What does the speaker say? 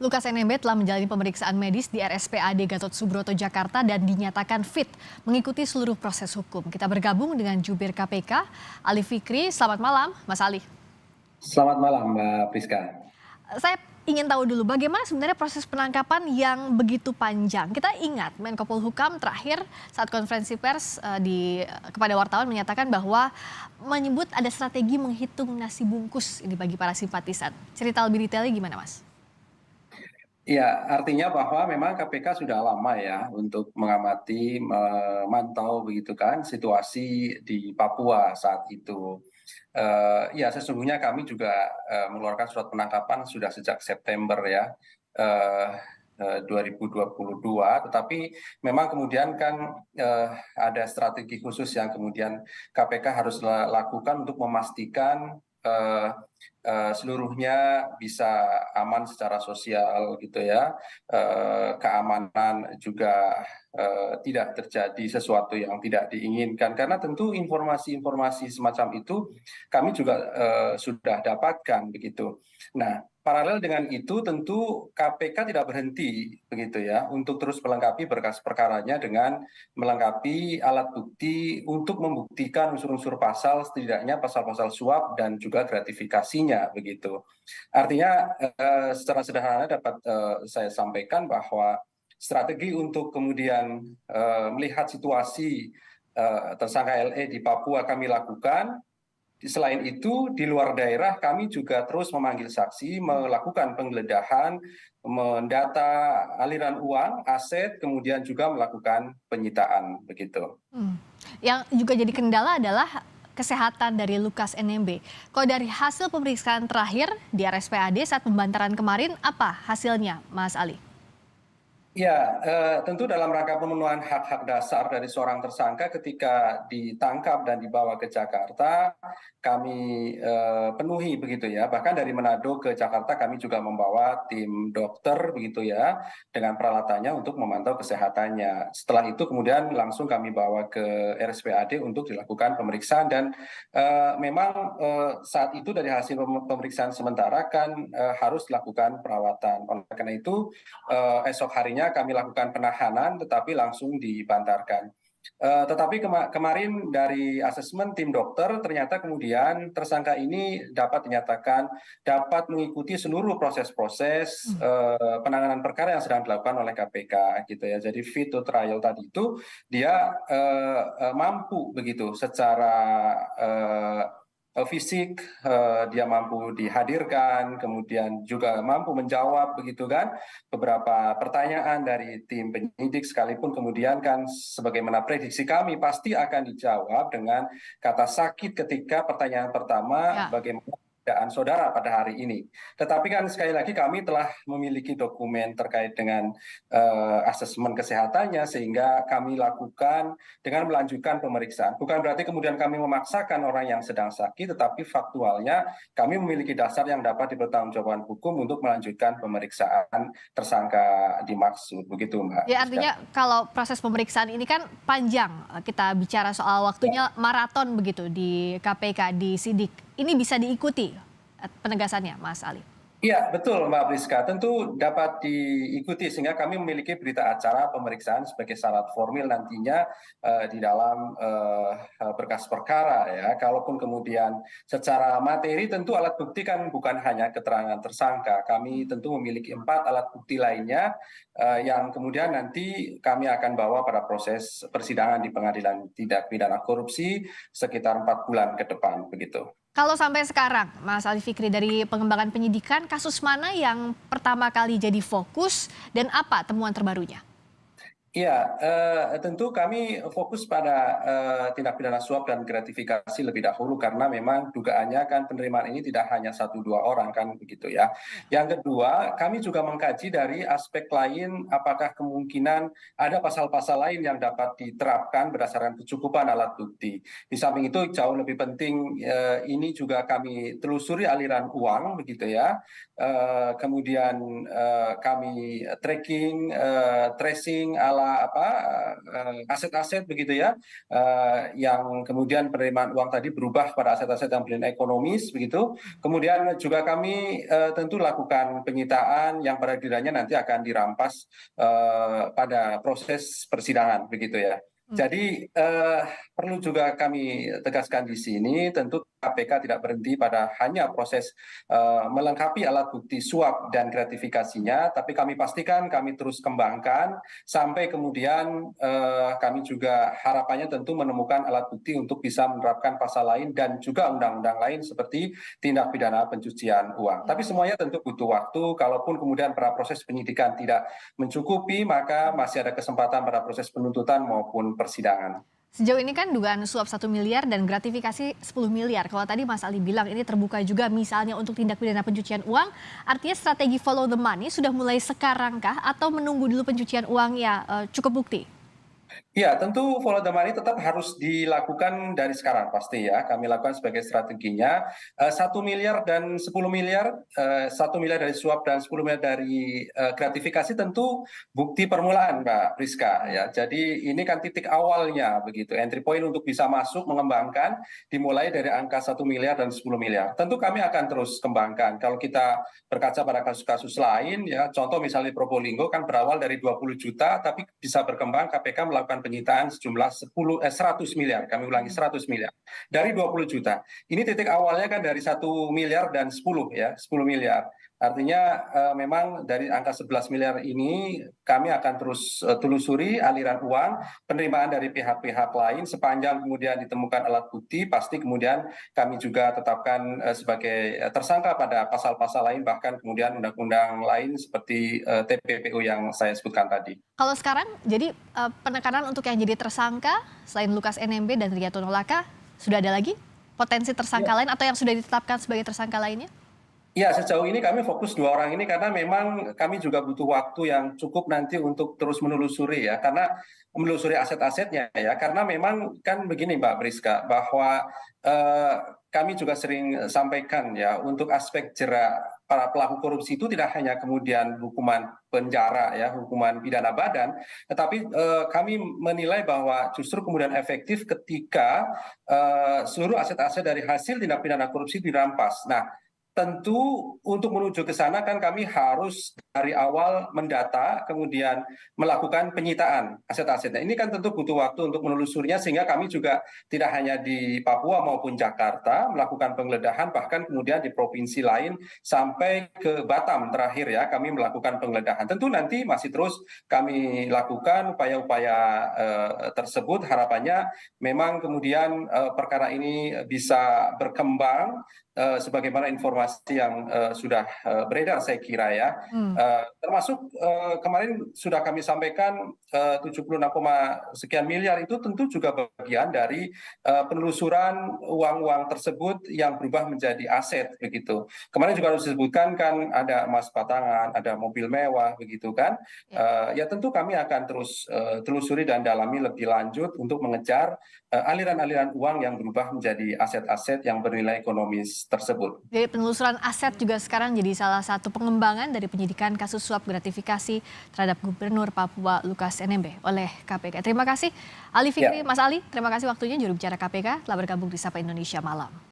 Lukas NMB telah menjalani pemeriksaan medis di RSPAD Gatot Subroto Jakarta dan dinyatakan fit mengikuti seluruh proses hukum. Kita bergabung dengan Jubir KPK, Ali Fikri. Selamat malam, Mas Ali. Selamat malam, Mbak Priska. Saya ingin tahu dulu bagaimana sebenarnya proses penangkapan yang begitu panjang. Kita ingat Menko Polhukam terakhir saat konferensi pers kepada wartawan menyatakan bahwa menyebut ada strategi menghitung nasi bungkus ini bagi para simpatisan. Cerita lebih detailnya gimana, Mas? Ya, artinya bahwa memang KPK sudah lama ya untuk mengamati, memantau begitu kan situasi di Papua saat itu. Ya, sesungguhnya kami juga mengeluarkan surat penangkapan sudah sejak September ya. eh, 2022, tetapi memang kemudian kan ada strategi khusus yang kemudian KPK harus lakukan untuk memastikan seluruhnya bisa aman secara sosial gitu ya, keamanan juga tidak terjadi sesuatu yang tidak diinginkan, karena tentu informasi-informasi semacam itu kami juga sudah dapatkan begitu. Nah, paralel dengan itu tentu KPK tidak berhenti begitu ya untuk terus melengkapi berkas perkaranya dengan melengkapi alat bukti untuk membuktikan unsur-unsur pasal, setidaknya pasal-pasal suap dan juga gratifikasinya begitu. Artinya secara sederhana dapat saya sampaikan bahwa strategi untuk kemudian melihat situasi tersangka LE di Papua kami lakukan. Selain itu, di luar daerah kami juga terus memanggil saksi, melakukan penggeledahan, mendata aliran uang, aset, kemudian juga melakukan penyitaan begitu. Yang juga jadi kendala adalah kesehatan dari Lukas NMB. Kalau dari hasil pemeriksaan terakhir di RSPAD saat pembantaran kemarin, apa hasilnya, Mas Ali? Ya, tentu dalam rangka pemenuhan hak-hak dasar dari seorang tersangka ketika ditangkap dan dibawa ke Jakarta, kami penuhi begitu ya. Bahkan dari Manado ke Jakarta kami juga membawa tim dokter begitu ya, dengan peralatannya untuk memantau kesehatannya. Setelah itu kemudian langsung kami bawa ke RSPAD untuk dilakukan pemeriksaan dan memang saat itu dari hasil pemeriksaan sementara kan harus dilakukan perawatan. Oleh karena itu esok harinya kami lakukan penahanan tetapi langsung dibantarkan. Tetapi kemarin dari asesmen tim dokter ternyata kemudian tersangka ini dapat dinyatakan dapat mengikuti seluruh proses-proses penanganan perkara yang sedang dilakukan oleh KPK gitu ya. Jadi fit to trial tadi itu dia mampu begitu secara fisik, dia mampu dihadirkan, kemudian juga mampu menjawab begitu kan beberapa pertanyaan dari tim penyidik, sekalipun kemudian kan sebagaimana prediksi kami pasti akan dijawab dengan kata sakit ketika pertanyaan pertama Ya. bagaimana keadaan saudara pada hari ini. Tetapi kan sekali lagi kami telah memiliki dokumen terkait dengan asesmen kesehatannya sehingga kami lakukan dengan melanjutkan pemeriksaan. Bukan berarti kemudian kami memaksakan orang yang sedang sakit, tetapi faktualnya kami memiliki dasar yang dapat dipertanggungjawabkan hukum untuk melanjutkan pemeriksaan tersangka dimaksud. Begitu, Mbak Ya Rizka. artinya kalau proses pemeriksaan ini kan panjang, kita bicara soal waktunya maraton begitu di KPK, di sidik. Ini bisa diikuti penegasannya, Mas Ali? Iya, betul Mbak Priska. Tentu dapat diikuti sehingga kami memiliki berita acara pemeriksaan sebagai syarat formil nantinya di dalam berkas perkara ya. Kalaupun kemudian secara materi tentu alat bukti kan bukan hanya keterangan tersangka. Kami tentu memiliki 4 alat bukti lainnya yang kemudian nanti kami akan bawa pada proses persidangan di Pengadilan Tindak Pidana Korupsi sekitar 4 bulan ke depan begitu. Kalau sampai sekarang, Mas Ali Fikri, dari pengembangan penyidikan, kasus mana yang pertama kali jadi fokus dan apa temuan terbarunya? Iya, tentu kami fokus pada tindak pidana suap dan gratifikasi lebih dahulu karena memang dugaannya kan penerimaan ini tidak hanya 1-2 orang kan begitu ya. Yang kedua, kami juga mengkaji dari aspek lain apakah kemungkinan ada pasal-pasal lain yang dapat diterapkan berdasarkan kecukupan alat bukti. Di samping itu jauh lebih penting ini juga kami telusuri aliran uang begitu ya. Kemudian kami tracking, tracing alat masalah aset-aset begitu ya, yang kemudian penerimaan uang tadi berubah pada aset-aset yang bernilai ekonomis begitu. Kemudian juga kami tentu lakukan penyitaan yang pada gilirannya nanti akan dirampas pada proses persidangan begitu ya. Jadi perlu juga kami tegaskan di sini, tentu KPK tidak berhenti pada hanya proses melengkapi alat bukti suap dan gratifikasinya, tapi kami pastikan kami terus kembangkan sampai kemudian kami juga harapannya tentu menemukan alat bukti untuk bisa menerapkan pasal lain dan juga undang-undang lain seperti tindak pidana pencucian uang. Tapi semuanya tentu butuh waktu, kalaupun kemudian pada proses penyidikan tidak mencukupi, maka masih ada kesempatan pada proses penuntutan maupun persidangan. Sejauh ini kan dugaan suap 1 miliar dan gratifikasi 10 miliar. Kalau tadi Mas Ali bilang ini terbuka juga misalnya untuk tindak pidana pencucian uang, artinya strategi follow the money sudah mulai sekarang kah atau menunggu dulu pencucian uang ya cukup bukti? Ya, tentu follow the money tetap harus dilakukan dari sekarang pasti ya. Kami lakukan sebagai strateginya. 1 miliar dan 10 miliar, 1 miliar dari suap dan 10 miliar dari gratifikasi tentu bukti permulaan, Mbak Priska. Ya, jadi ini kan titik awalnya begitu. Entry point untuk bisa masuk mengembangkan dimulai dari angka 1 miliar dan 10 miliar. Tentu kami akan terus kembangkan. Kalau kita berkaca pada kasus-kasus lain, ya, contoh misalnya Probolinggo kan berawal dari 20 juta, tapi bisa berkembang KPK melakukan penyitaan sejumlah 100 miliar, kami ulangi 100 miliar, dari 20 juta. Ini titik awalnya kan dari 1 miliar dan 10 ya, 10 miliar. Artinya memang dari angka 11 miliar ini kami akan terus telusuri aliran uang, penerimaan dari pihak-pihak lain, sepanjang kemudian ditemukan alat bukti, pasti kemudian kami juga tetapkan sebagai tersangka pada pasal-pasal lain, bahkan kemudian undang-undang lain seperti TPPU yang saya sebutkan tadi. Kalau sekarang jadi penekanan untuk yang jadi tersangka selain Lukas NMB dan Riyadun Nolaka sudah ada lagi potensi tersangka lain atau yang sudah ditetapkan sebagai tersangka lainnya? Ya, sejauh ini kami fokus 2 orang ini karena memang kami juga butuh waktu yang cukup nanti untuk terus menelusuri ya, karena menelusuri aset-asetnya ya, karena memang kan begini Mbak Priska, bahwa eh, kami juga sering sampaikan ya, untuk aspek jerak para pelaku korupsi itu tidak hanya kemudian hukuman penjara ya, hukuman pidana badan, tetapi kami menilai bahwa justru kemudian efektif ketika seluruh aset-aset dari hasil tindak pidana korupsi dirampas. Nah, tentu untuk menuju ke sana kan kami harus dari awal mendata, kemudian melakukan penyitaan aset-asetnya. Ini kan tentu butuh waktu untuk menelusurinya, sehingga kami juga tidak hanya di Papua maupun Jakarta melakukan penggeledahan, bahkan kemudian di provinsi lain sampai ke Batam terakhir ya, kami melakukan penggeledahan. Tentu nanti masih terus kami lakukan upaya-upaya tersebut, harapannya memang kemudian perkara ini bisa berkembang sebagaimana informasi yang sudah beredar saya kira ya. Termasuk kemarin sudah kami sampaikan 76, sekian miliar itu tentu juga bagian dari penelusuran uang-uang tersebut yang berubah menjadi aset begitu. Kemarin juga harus disebutkan kan ada emas batangan, ada mobil mewah begitu kan. Ya tentu kami akan terus telusuri dan dalami lebih lanjut untuk mengejar aliran-aliran uang yang berubah menjadi aset-aset yang bernilai ekonomis tersebut. Jadi penelusuran aset juga sekarang jadi salah satu pengembangan dari penyidikan kasus suap gratifikasi terhadap Gubernur Papua Lukas NMB oleh KPK. Terima kasih Ali Fikri, Mas Ali, terima kasih waktunya, juru bicara KPK telah bergabung di Sapa Indonesia Malam.